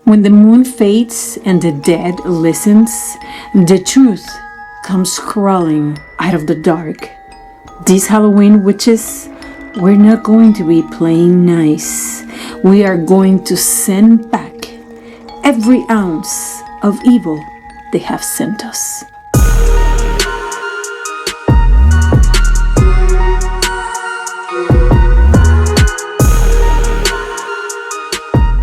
When the moon fades and the dead listens, the truth comes crawling out of the dark. These Halloween witches, we're not going to be playing nice. We are going to send back every ounce of evil they have sent us.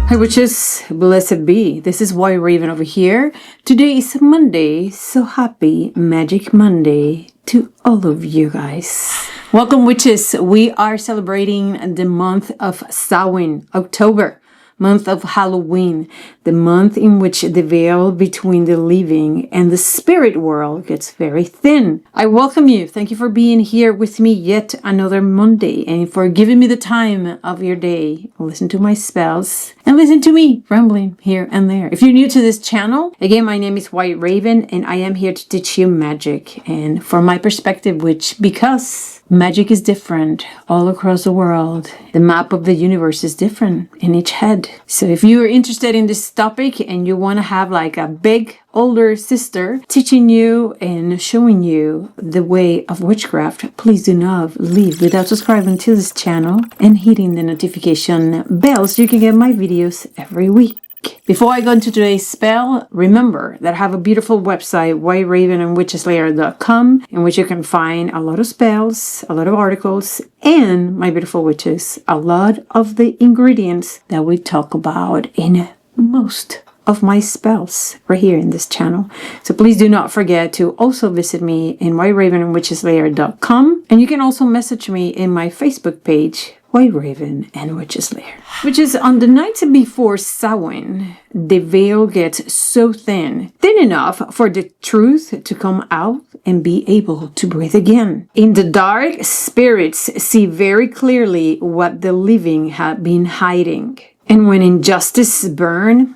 Hi witches, blessed be. This is White Raven over here. Today is Monday, so happy Magic Monday to all of you guys. Welcome witches. We are celebrating the month of Samhain, October. Month of Halloween, the month in which the veil between the living and the spirit world gets very thin. I welcome you. Thank you for being here with me yet another Monday and for giving me the time of your day. Listen to my spells and listen to me rambling here and there. If you're new to this channel, again, my name is White Raven and I am here to teach you magic. And from my perspective, because magic is different all across the world. The map of the universe is different in each head. So if you are interested in this topic and you want to have like a big older sister teaching you and showing you the way of witchcraft, please do not leave without subscribing to this channel and hitting the notification bell so you can get my videos every week. Before I go into today's spell, remember that I have a beautiful website, whiteravenandwitcheslayer.com, in which you can find a lot of spells, a lot of articles, and my beautiful witches, a lot of the ingredients that we talk about in most of my spells right here in this channel. So please do not forget to also visit me in whiteravenandwitcheslayer.com, and you can also message me in my Facebook page, White Raven and Witches Lair. Which is on the night before Samhain, the veil gets so thin enough for the truth to come out and be able to breathe again. In the dark, spirits see very clearly what the living have been hiding. And when injustice burn,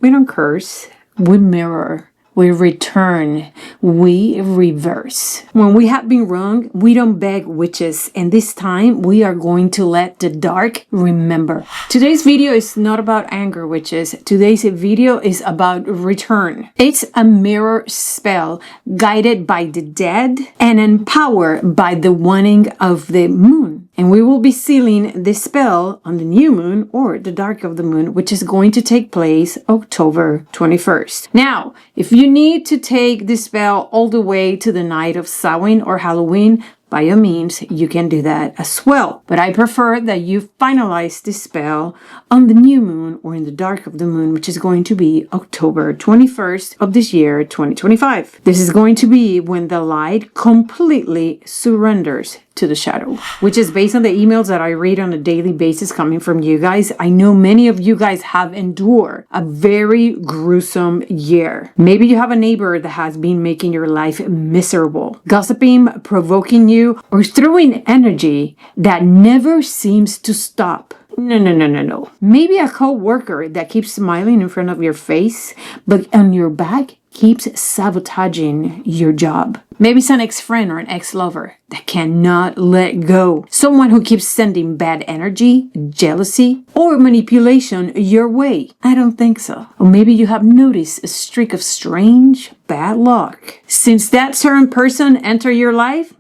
we don't curse, we mirror. We return, we reverse. When we have been wrong, we don't beg witches, and this time we are going to let the dark remember. Today's video is not about anger, witches. Today's video is about return. It's a mirror spell guided by the dead and empowered by the waning of the moon. And we will be sealing this spell on the new moon or the dark of the moon, which is going to take place October 21st. Now, if you need to take this spell all the way to the night of Samhain or Halloween, by all means, you can do that as well. But I prefer that you finalize this spell on the new moon or in the dark of the moon, which is going to be October 21st of this year, 2025. This is going to be when the light completely surrenders to the shadow, which is based on the emails that I read on a daily basis coming from you guys. I know many of you guys have endured a very gruesome year. Maybe you have a neighbor that has been making your life miserable, gossiping, provoking you, or throwing energy that never seems to stop. No. Maybe a co-worker that keeps smiling in front of your face, but on your back keeps sabotaging your job. Maybe it's an ex-friend or an ex-lover that cannot let go. Someone who keeps sending bad energy, jealousy, or manipulation your way. I don't think so. Or maybe you have noticed a streak of strange bad luck. Since that certain person entered your life,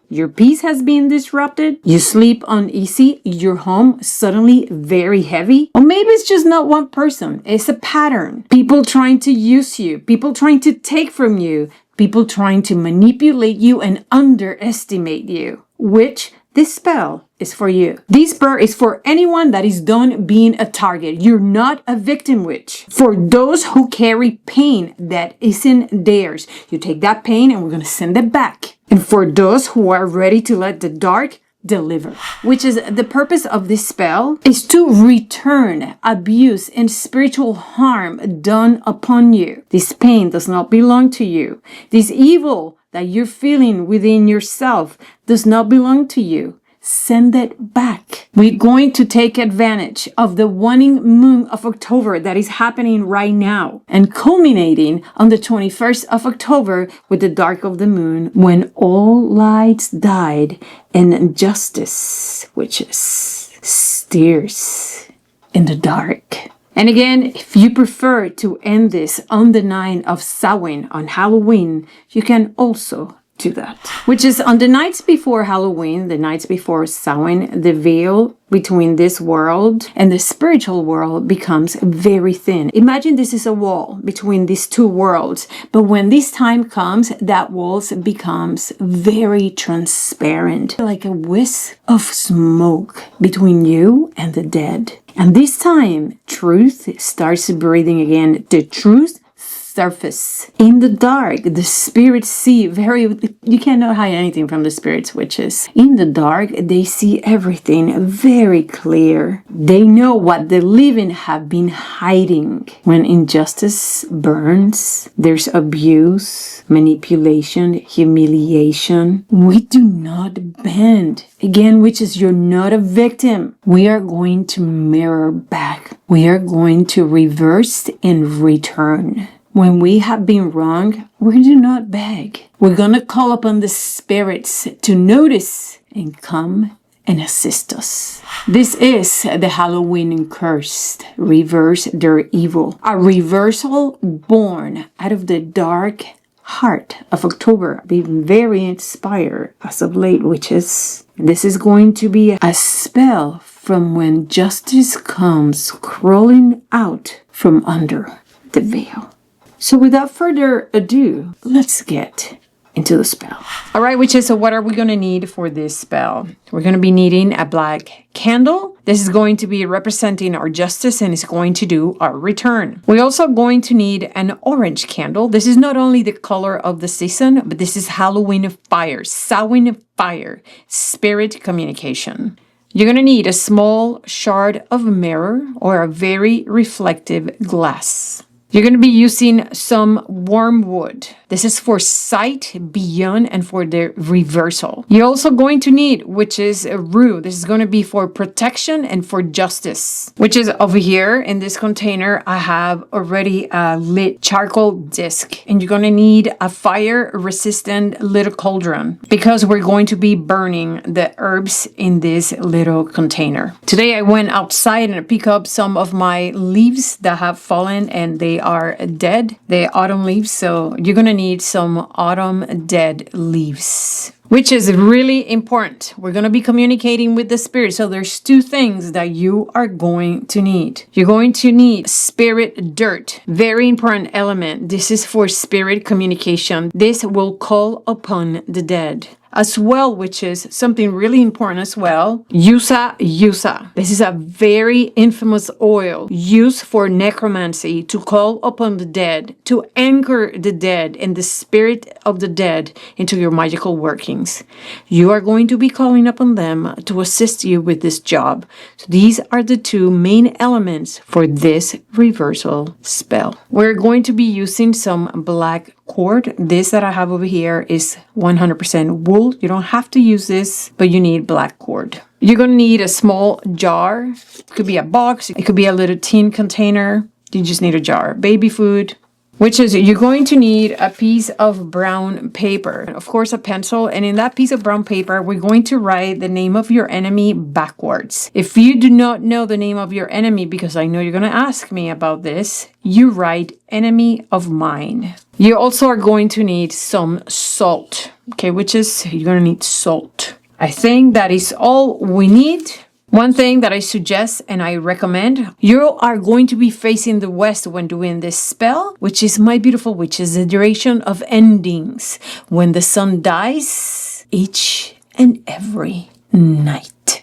your peace has been disrupted. You sleep uneasy. Your home suddenly very heavy. Or maybe it's just not one person. It's a pattern. People trying to use you. People trying to take from you. People trying to manipulate you and underestimate you, which this spell is for you. This spell is for anyone that is done being a target. You're not a victim witch. For those who carry pain that isn't theirs, you take that pain and we're going to send it back. And for those who are ready to let the dark deliver, which is the purpose of this spell, is to return abuse and spiritual harm done upon you. This pain does not belong to you. This evil that you're feeling within yourself does not belong to you. Send it back. We're going to take advantage of the waning moon of October that is happening right now and culminating on the 21st of October with the dark of the moon when all lights died and justice, which is steers in the dark. And again, if you prefer to end this on the night of Samhain, on Halloween, you can also do that. Which is on the nights before Halloween, the nights before Samhain, the veil between this world and the spiritual world becomes very thin. Imagine this is a wall between these two worlds, but when this time comes, that wall becomes very transparent, like a wisp of smoke between you and the dead. And this time, truth starts breathing again. The truth surface. In the dark, the spirits see you cannot hide anything from the spirits, witches. In the dark, they see everything very clear. They know what the living have been hiding. When injustice burns, there's abuse, manipulation, humiliation. We do not bend. Again, witches, you're not a victim. We are going to mirror back. We are going to reverse and return. When we have been wrong, we do not beg. We're going to call upon the spirits to notice and come and assist us. This is the Halloween curse. Reverse their evil. A reversal born out of the dark heart of October. Being very inspired as of late, witches. This is going to be a spell from when justice comes crawling out from under the veil. So without further ado, let's get into the spell. All right, witches, so what are we going to need for this spell? We're going to be needing a black candle. This is going to be representing our justice and it's going to do our return. We're also going to need an orange candle. This is not only the color of the season, but this is Halloween fire, Samhain fire, spirit communication. You're going to need a small shard of mirror or a very reflective glass. You're going to be using some wormwood. This is for sight beyond and for the reversal. You're also going to need, which is a rue. This is going to be for protection and for justice, which is over here in this container. I have already a lit charcoal disc, and you're going to need a fire resistant little cauldron because we're going to be burning the herbs in this little container. Today I went outside and I picked up some of my leaves that have fallen and they are dead. The autumn leaves. So you're going to need some autumn dead leaves, which is really important. We're going to be communicating with the spirit. So there's two things that you are going to need. You're going to need spirit dirt. Very important element. This is for spirit communication. This will call upon the dead. As well, which is something really important as well, yusa. This is a very infamous oil used for necromancy to call upon the dead, to anchor the dead and the spirit of the dead into your magical workings. You are going to be calling upon them to assist you with this job. So these are the two main elements for this reversal spell. We're going to be using some black cord. This that I have over here is 100% wool. You don't have to use this, but you need black cord. You're going to need a small jar. It could be a box. It could be a little tin container. You just need a jar. Baby food. Which is you're going to need a piece of brown paper. Of course, a pencil. And in that piece of brown paper, we're going to write the name of your enemy backwards. If you do not know the name of your enemy, because I know you're going to ask me about this, you write enemy of mine. You also are going to need some salt. Okay, which is you're going to need salt. I think that is all we need. One thing that I suggest and I recommend, you are going to be facing the west when doing this spell, which is my beautiful witch, is the duration of endings, when the sun dies each and every night.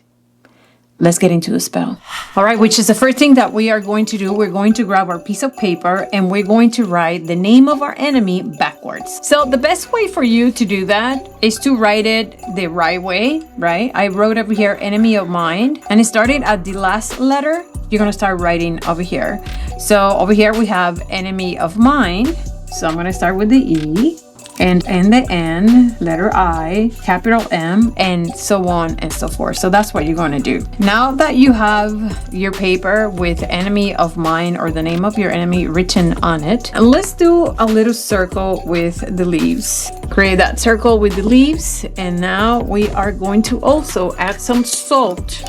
Let's get into the spell. All right, which is the first thing that we are going to do. We're going to grab our piece of paper and we're going to write the name of our enemy backwards. So the best way for you to do that is to write it the right way, right? I wrote over here, enemy of mine, and it started at the last letter. You're going to start writing over here. So over here we have enemy of mine. So I'm going to start with the E. And the N, letter I, capital M, and so on and so forth. So that's what you're going to do. Now that you have your paper with enemy of mine or the name of your enemy written on it, let's do a little circle with the leaves. Create that circle with the leaves. And now we are going to also add some salt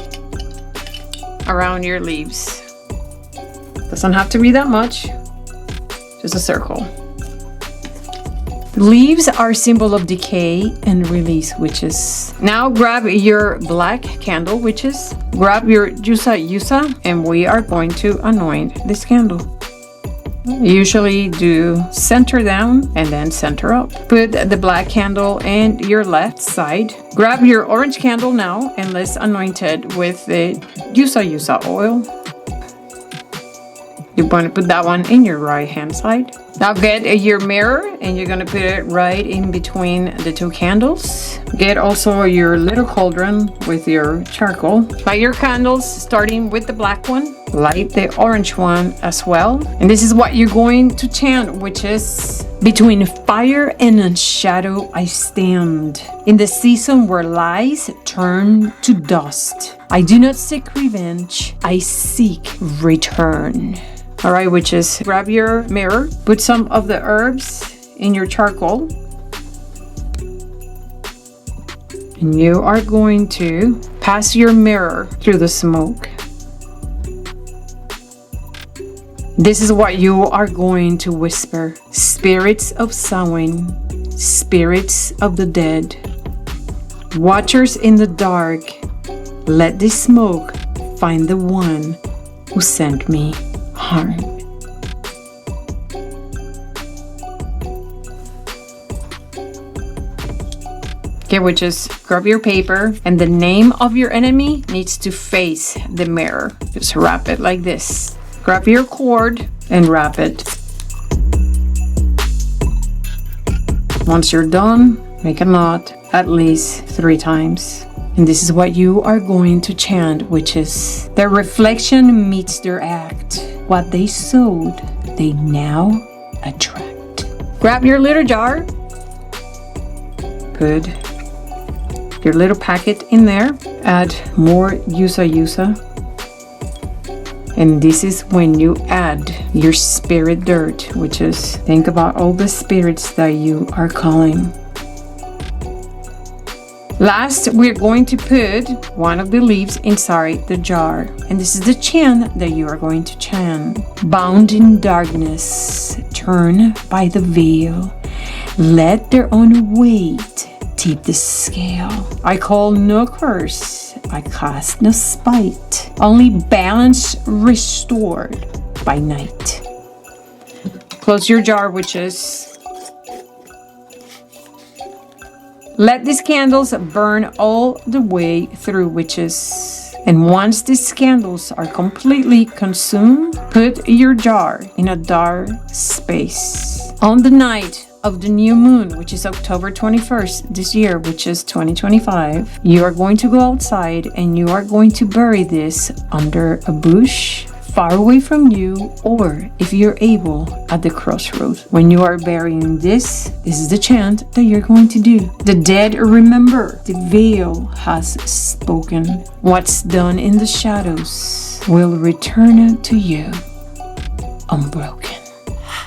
around your leaves. Doesn't have to be that much. Just a circle. Leaves are a symbol of decay and release, witches. Now grab your black candle, witches. Grab your yusa, and we are going to anoint this candle. Usually do center down and then center up. Put the black candle in your left side. Grab your orange candle now and let's anoint it with the yusa oil. You want to put that one in your right hand side. Now get your mirror and you're going to put it right in between the two candles. Get also your little cauldron with your charcoal. Light your candles starting with the black one. Light the orange one as well. And this is what you're going to chant, which is between fire and shadow I stand. In the season where lies turn to dust. I do not seek revenge. I seek return. All right, witches, grab your mirror, put some of the herbs in your charcoal. And you are going to pass your mirror through the smoke. This is what you are going to whisper. Spirits of Samhain, spirits of the dead, watchers in the dark, let this smoke find the one who sent me harm. Okay, witches, grab your paper and the name of your enemy needs to face the mirror. Just wrap it like this. Grab your cord and wrap it. Once you're done, make a knot at least 3 times. And this is what you are going to chant, which is their reflection meets their act. What they sowed, they now attract. Grab your little jar. Put your little packet in there. Add more yusa. And this is when you add your spirit dirt, which is think about all the spirits that you are calling. Last, we're going to put one of the leaves inside the jar. And this is the chant that you are going to chant. Bound in darkness, turn by the veil. Let their own weight tip the scale. I call no curse, I cast no spite. Only balance restored by night. Close your jar, witches. Let these candles burn all the way through, witches. And once these candles are completely consumed, put your jar in a dark space. On the night of the new moon, which is October 21st this year, which is 2025, you are going to go outside and you are going to bury this under a bush, far away from you, or if you're able, at the crossroads. When you are burying this is the chant that you're going to do. The dead remember, the veil has spoken. What's done in the shadows will return to you unbroken.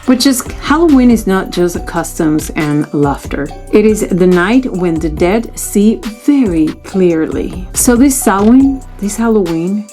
Which is, Halloween is not just customs and laughter. It is the night when the dead see very clearly. So this Halloween,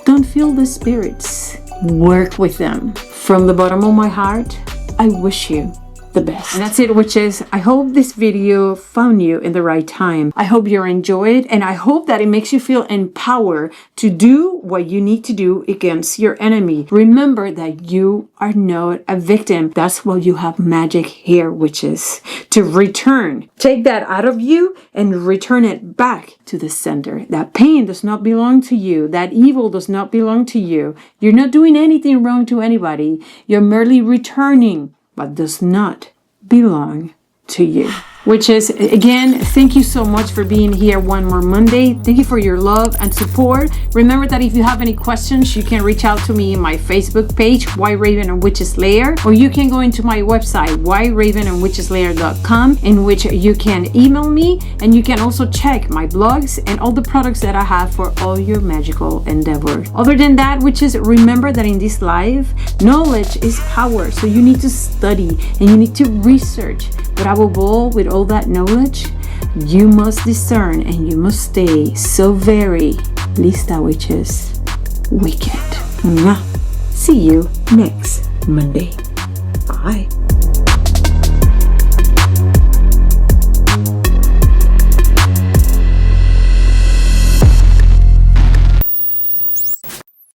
don't feel the spirits. Work with them. From the bottom of my heart, I wish you the best. And that's it, witches. I hope this video found you in the right time. I hope you enjoyed, and I hope that it makes you feel empowered to do what you need to do against your enemy. Remember that you are not a victim. That's why you have magic here, witches. To return. Take that out of you and return it back to the center. That pain does not belong to you. That evil does not belong to you. You're not doing anything wrong to anybody. You're merely returning what does not belong to you. Which is, again, thank you so much for being here one more Monday. Thank you for your love and support. Remember that if you have any questions, you can reach out to me in my Facebook page, White Raven and Witches Lair, or you can go into my website, whiteravenandwitcheslair.com, in which you can email me, and you can also check my blogs and all the products that I have for all your magical endeavors. Other than that, witches, remember that in this life, knowledge is power. So you need to study and you need to research. But above all, with all that knowledge, you must discern and you must stay so very, lista, witches, wicked. Mwah. See you next Monday. Bye.